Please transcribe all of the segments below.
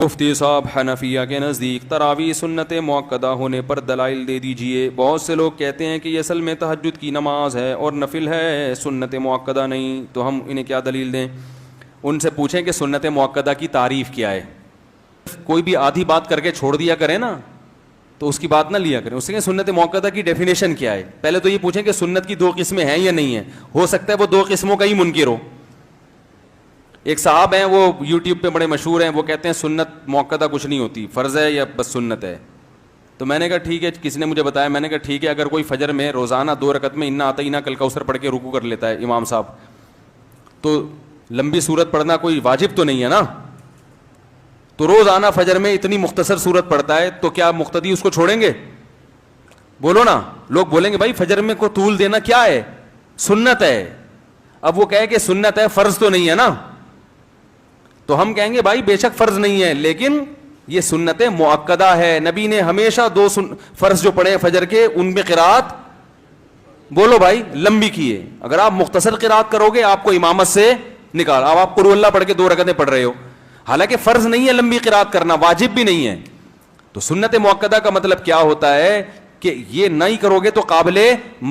مفتی صاحب حنفیہ کے نزدیک تراویح سنت مؤکدہ ہونے پر دلائل دے دیجئے۔ بہت سے لوگ کہتے ہیں کہ یہ اصل میں تہجد کی نماز ہے اور نفل ہے، سنت مؤکدہ نہیں، تو ہم انہیں کیا دلیل دیں؟ ان سے پوچھیں کہ سنت مؤکدہ کی تعریف کیا ہے۔ کوئی بھی آدھی بات کر کے چھوڑ دیا کرے نا تو اس کی بات نہ لیا کریں، اس سے سنت مؤکدہ کی ڈیفینیشن کیا ہے۔ پہلے تو یہ پوچھیں کہ سنت کی دو قسمیں ہیں یا نہیں ہیں، ہو سکتا ہے وہ دو قسموں کا ہی منکر ہو۔ ایک صاحب ہیں، وہ یوٹیوب پہ بڑے مشہور ہیں، وہ کہتے ہیں سنت مؤکدہ کچھ نہیں ہوتی، فرض ہے یا بس سنت ہے۔ تو میں نے کہا ٹھیک ہے، کسی نے مجھے بتایا، میں نے کہا ٹھیک ہے، اگر کوئی فجر میں روزانہ 2 رکعت میں انا اعطیناک الکوثر پڑھ کے رکوع کر لیتا ہے امام صاحب، تو لمبی سورت پڑھنا کوئی واجب تو نہیں ہے نا، تو روزانہ فجر میں اتنی مختصر سورت پڑھتا ہے تو کیا مقتدی اس کو چھوڑیں گے؟ بولو نا، لوگ بولیں گے بھائی فجر میں کو طول دینا کیا ہے، سنت ہے۔ اب وہ کہے کہ سنت ہے، فرض تو نہیں ہے نا، تو ہم کہیں گے بھائی بے شک فرض نہیں ہے، لیکن یہ سنت مؤکدہ ہے۔ نبی نے ہمیشہ 2 فرض جو پڑھے فجر کے ان میں قرات، بولو بھائی، لمبی کی ہے۔ اگر آپ مختصر قرات کرو گے آپ کو امامت سے نکال، اب آپ قل اللہ پڑھ کے 2 رکعتیں پڑھ رہے ہو، حالانکہ فرض نہیں ہے لمبی قرات کرنا، واجب بھی نہیں ہے۔ تو سنت مؤکدہ کا مطلب کیا ہوتا ہے کہ یہ نہیں کرو گے تو قابل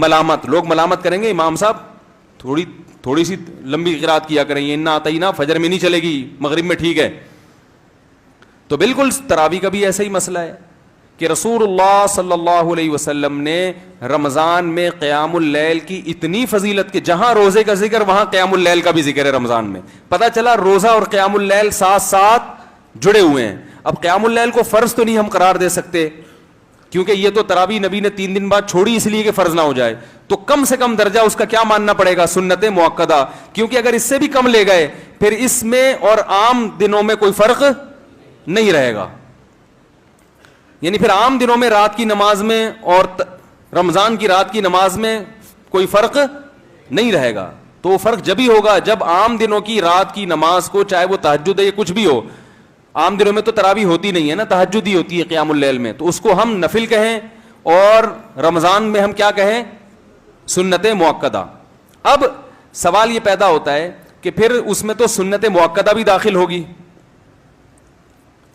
ملامت، لوگ ملامت کریں گے امام صاحب تھوڑی سی لمبی قرات کیا کریں، یہ انا اعطیناک فجر میں نہیں چلے گی، مغرب میں ٹھیک ہے۔ تو بالکل تراویح کا بھی ایسا ہی مسئلہ ہے کہ رسول اللہ صلی اللہ علیہ وسلم نے رمضان میں قیام اللیل کی اتنی فضیلت کہ جہاں روزے کا ذکر وہاں قیام اللیل کا بھی ذکر ہے رمضان میں۔ پتہ چلا روزہ اور قیام اللیل ساتھ ساتھ جڑے ہوئے ہیں۔ اب قیام اللیل کو فرض تو نہیں ہم قرار دے سکتے، کیونکہ یہ تو تراویح نبی نے 3 دن بعد چھوڑی اس لیے کہ فرض نہ ہو جائے، تو کم سے کم درجہ اس کا کیا ماننا پڑے گا؟ سنت مؤکدہ، کیونکہ اگر اس سے بھی کم لے گئے پھر اس میں اور عام دنوں میں کوئی فرق نہیں رہے گا، یعنی پھر عام دنوں میں رات کی نماز میں اور رمضان کی رات کی نماز میں کوئی فرق نہیں رہے گا۔ تو وہ فرق جب ہی ہوگا جب عام دنوں کی رات کی نماز کو، چاہے وہ تہجد ہے یا کچھ بھی ہو، عام دنوں میں تو تراویح ہوتی نہیں ہے نا، تہجد ہی ہوتی ہے قیام اللیل میں، تو اس کو ہم نفل کہیں اور رمضان میں ہم کیا کہیں؟ سنت مؤکدہ۔ اب سوال یہ پیدا ہوتا ہے کہ پھر اس میں تو سنت مؤکدہ بھی داخل ہوگی،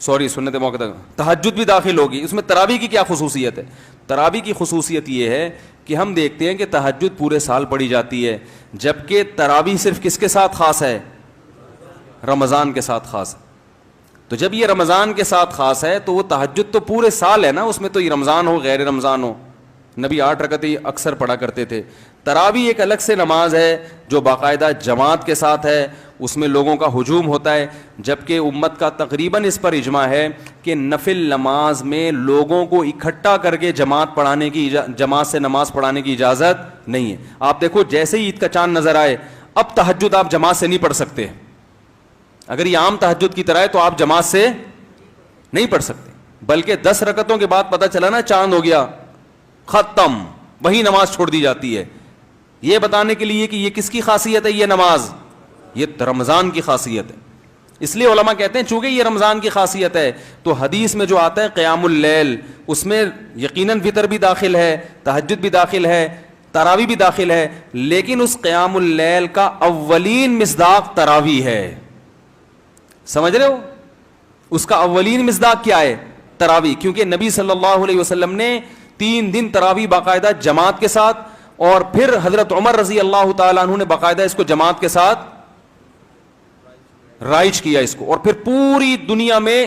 سنت مؤکدہ تہجد بھی داخل ہوگی، اس میں تراویح کی کیا خصوصیت ہے؟ تراویح کی خصوصیت یہ ہے کہ ہم دیکھتے ہیں کہ تہجد پورے سال پڑھی جاتی ہے، جبکہ تراویح صرف کس کے ساتھ خاص ہے؟ رمضان کے ساتھ خاص ہے۔ تو جب یہ رمضان کے ساتھ خاص ہے تو وہ تہجد تو پورے سال ہے نا، اس میں تو یہ رمضان ہو غیر رمضان ہو، نبی 8 رکعتیں اکثر پڑھا کرتے تھے۔ تراویح ایک الگ سے نماز ہے جو باقاعدہ جماعت کے ساتھ ہے، اس میں لوگوں کا ہجوم ہوتا ہے، جبکہ امت کا تقریباً اس پر اجماع ہے کہ نفل نماز میں لوگوں کو اکٹھا کر کے جماعت سے نماز پڑھانے کی اجازت نہیں ہے۔ آپ دیکھو جیسے ہی عید کا چاند نظر آئے اب تہجد آپ جماعت سے نہیں پڑھ سکتے، اگر یہ عام تہجد کی طرح ہے تو آپ جماعت سے نہیں پڑھ سکتے، بلکہ 10 رکعتوں کے بعد پتہ چلا نا چاند ہو گیا، ختم، وہی نماز چھوڑ دی جاتی ہے، یہ بتانے کے لیے کہ یہ کس کی خاصیت ہے؟ یہ نماز یہ رمضان کی خاصیت ہے۔ اس لیے علماء کہتے ہیں چونکہ یہ رمضان کی خاصیت ہے تو حدیث میں جو آتا ہے قیام اللیل، اس میں یقیناً وتر بھی داخل ہے، تہجد بھی داخل ہے، تراویح بھی داخل ہے، لیکن اس قیام اللیل کا اولین مصداق تراویح ہے، سمجھ رہے ہو؟ اس کا اولین مصداق کیا ہے؟ تراویح، کیونکہ نبی صلی اللہ علیہ وسلم نے 3 دن تراویح باقاعدہ جماعت کے ساتھ، اور پھر حضرت عمر رضی اللہ تعالیٰ عنہ نے باقاعدہ اس کو جماعت کے ساتھ رائج کیا اس کو، اور پھر پوری دنیا میں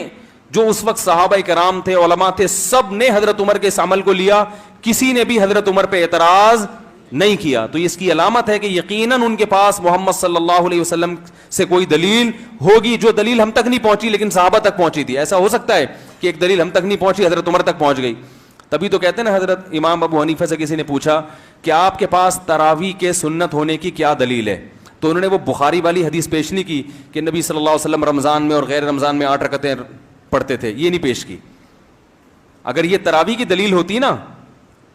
جو اس وقت صحابہ کرام تھے، علماء تھے، سب نے حضرت عمر کے اس عمل کو لیا، کسی نے بھی حضرت عمر پہ اعتراض نہیں کیا۔ تو اس کی علامت ہے کہ یقیناً ان کے پاس محمد صلی اللہ علیہ وسلم سے کوئی دلیل ہوگی، جو دلیل ہم تک نہیں پہنچی لیکن صحابہ تک پہنچی تھی۔ ایسا ہو سکتا ہے کہ ایک دلیل ہم تک نہیں پہنچی حضرت عمر تک پہنچ گئی؟ تبھی تو کہتے ہیں نا، حضرت امام ابو حنیفہ سے کسی نے پوچھا کہ آپ کے پاس تراویح کے سنت ہونے کی کیا دلیل ہے؟ تو انہوں نے وہ بخاری والی حدیث پیش نہیں کی کہ نبی صلی اللہ علیہ وسلم رمضان میں اور غیر رمضان میں 8 رکعتیں پڑھتے تھے، یہ نہیں پیش کی۔ اگر یہ تراویح کی دلیل ہوتی نا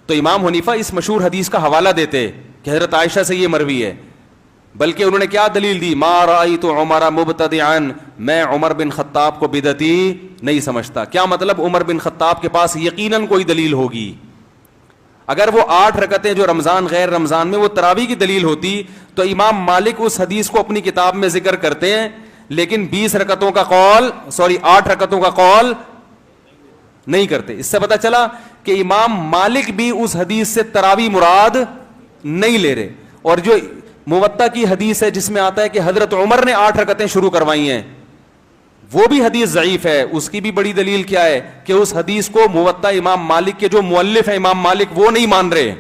تو امام حنیفہ اس مشہور حدیث کا حوالہ دیتے کہ حضرت عائشہ سے یہ مروی ہے، بلکہ انہوں نے کیا دلیل دی؟ ما رأیت عمر مبتدعا، میں عمر بن خطاب کو بدعتی نہیں سمجھتا۔ کیا مطلب؟ عمر بن خطاب کے پاس یقیناً کوئی دلیل ہوگی۔ اگر وہ 8 رکعتیں جو رمضان غیر رمضان میں وہ تراویح کی دلیل ہوتی تو امام مالک اس حدیث کو اپنی کتاب میں ذکر کرتے ہیں، لیکن 20 رکعتوں کا قول 8 رکعتوں کا قول نہیں کرتے. اس سے پتہ چلا کہ امام مالک بھی اس حدیث سے تراویح مراد نہیں لے رہے. اور جو موطا کی حدیث ہے جس میں آتا ہے کہ حضرت عمر نے 8 رکعتیں شروع کروائی ہیں, وہ بھی حدیث ضعیف ہے. اس کی بھی بڑی دلیل کیا ہے کہ اس حدیث کو موطا امام مالک کے جو مؤلف ہیں امام مالک وہ نہیں مان رہے.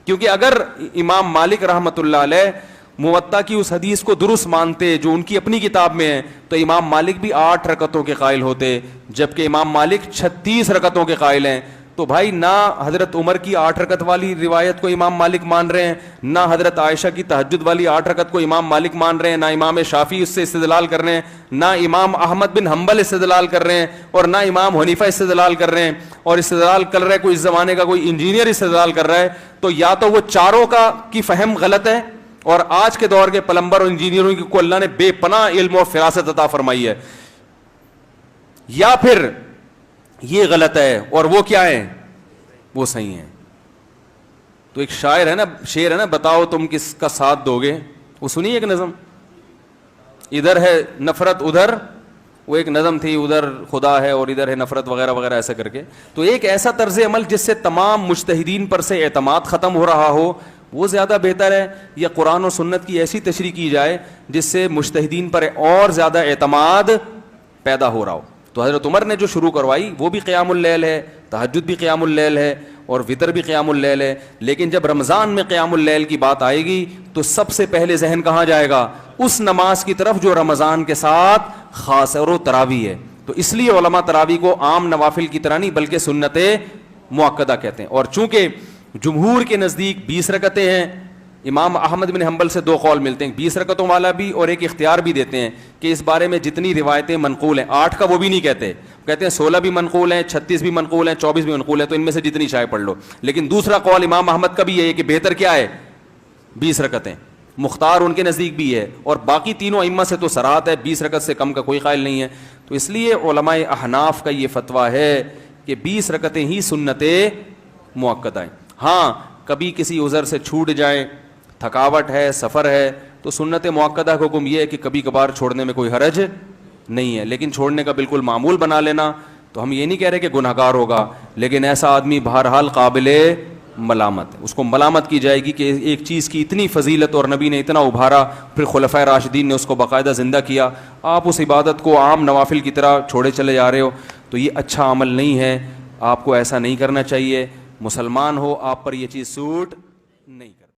کیونکہ اگر امام مالک رحمۃ اللہ علیہ موطا کی اس حدیث کو درست مانتے جو ان کی اپنی کتاب میں ہے, تو امام مالک بھی 8 رکعتوں کے قائل ہوتے, جبکہ امام مالک 36 رکعتوں کے قائل ہیں. تو بھائی نہ حضرت عمر کی 8 رکعت والی روایت کو امام مالک مان رہے ہیں, نہ حضرت عائشہ کی تہجد والی 8 رکعت کو امام مالک مان رہے ہیں, نہ امام شافعی اس سے استدلال کر رہے ہیں, نہ امام احمد بن حنبل استدلال کر رہے ہیں, اور نہ امام حنیفہ استدلال کر رہے ہیں. اور استدلال کر رہے کوئی اس زمانے کا کوئی انجینئر استدلال کر رہا ہے. تو یا تو وہ چاروں کی فہم غلط ہے, اور آج کے دور کے پلمبر اور انجینئروں کو اللہ نے بے پناہ علم اور فراست عطا فرمائی ہے, یا پھر یہ غلط ہے اور وہ کیا ہے, وہ صحیح ہے. تو ایک شاعر ہے نا, بتاؤ تم کس کا ساتھ دو گے, وہ سنیے ایک نظم, ادھر ہے نفرت ادھر, وہ ایک نظم تھی, ادھر خدا ہے اور ادھر ہے نفرت وغیرہ وغیرہ ایسا کر کے. تو ایک ایسا طرز عمل جس سے تمام مجتہدین پر سے اعتماد ختم ہو رہا ہو وہ زیادہ بہتر ہے, یا قرآن و سنت کی ایسی تشریح کی جائے جس سے مجتہدین پر اور زیادہ اعتماد پیدا ہو رہا ہو. تو حضرت عمر نے جو شروع کروائی وہ بھی قیام اللیل ہے, تہجد بھی قیام اللیل ہے, اور وطر بھی قیام اللیل ہے. لیکن جب رمضان میں قیام اللیل کی بات آئے گی تو سب سے پہلے ذہن کہاں جائے گا, اس نماز کی طرف جو رمضان کے ساتھ خاص ہے, اور وہ تراویح ہے. تو اس لیے علماء تراویح کو عام نوافل کی طرح نہیں بلکہ سنت مؤکدہ کہتے ہیں. اور چونکہ جمہور کے نزدیک 20 رکعتیں ہیں, امام احمد بن حنبل سے 2 قول ملتے ہیں, 20 رکعتوں والا بھی, اور ایک اختیار بھی دیتے ہیں کہ اس بارے میں جتنی روایتیں منقول ہیں, 8 کا وہ بھی نہیں کہتے, کہتے ہیں 16 بھی منقول ہیں, 36 بھی منقول ہیں, 24 بھی منقول ہیں, تو ان میں سے جتنی چاہے پڑھ لو. لیکن دوسرا قول امام احمد کا بھی یہ ہے کہ بہتر کیا ہے, 20 رکعتیں. مختار ان کے نزدیک بھی ہے, اور باقی تینوں ائمہ سے تو صراحت ہے 20 رکعت سے کم کا کوئی قائل نہیں ہے. تو اس لیے علماء احناف کا یہ فتویٰ ہے کہ 20 رکعتیں ہی سنت مؤکدہ ہیں. ہاں کبھی کسی عذر سے چھوٹ جائے, تھکاوٹ ہے, سفر ہے, تو سنت مؤکدہ کا حکم یہ ہے کہ کبھی کبھار چھوڑنے میں کوئی حرج نہیں ہے, لیکن چھوڑنے کا بالکل معمول بنا لینا. تو ہم یہ نہیں کہہ رہے کہ گناہ گار ہوگا, لیکن ایسا آدمی بہرحال قابل ملامت ہے, اس کو ملامت کی جائے گی کہ ایک چیز کی اتنی فضیلت اور نبی نے اتنا ابھارا, پھر خلفائے راشدین نے اس کو باقاعدہ زندہ کیا, آپ اس عبادت کو عام نوافل کی طرح چھوڑے چلے جا رہے ہو. تو یہ اچھا عمل نہیں ہے, آپ کو ایسا نہیں کرنا چاہیے. مسلمان ہو, آپ پر یہ چیز سوٹ نہیں.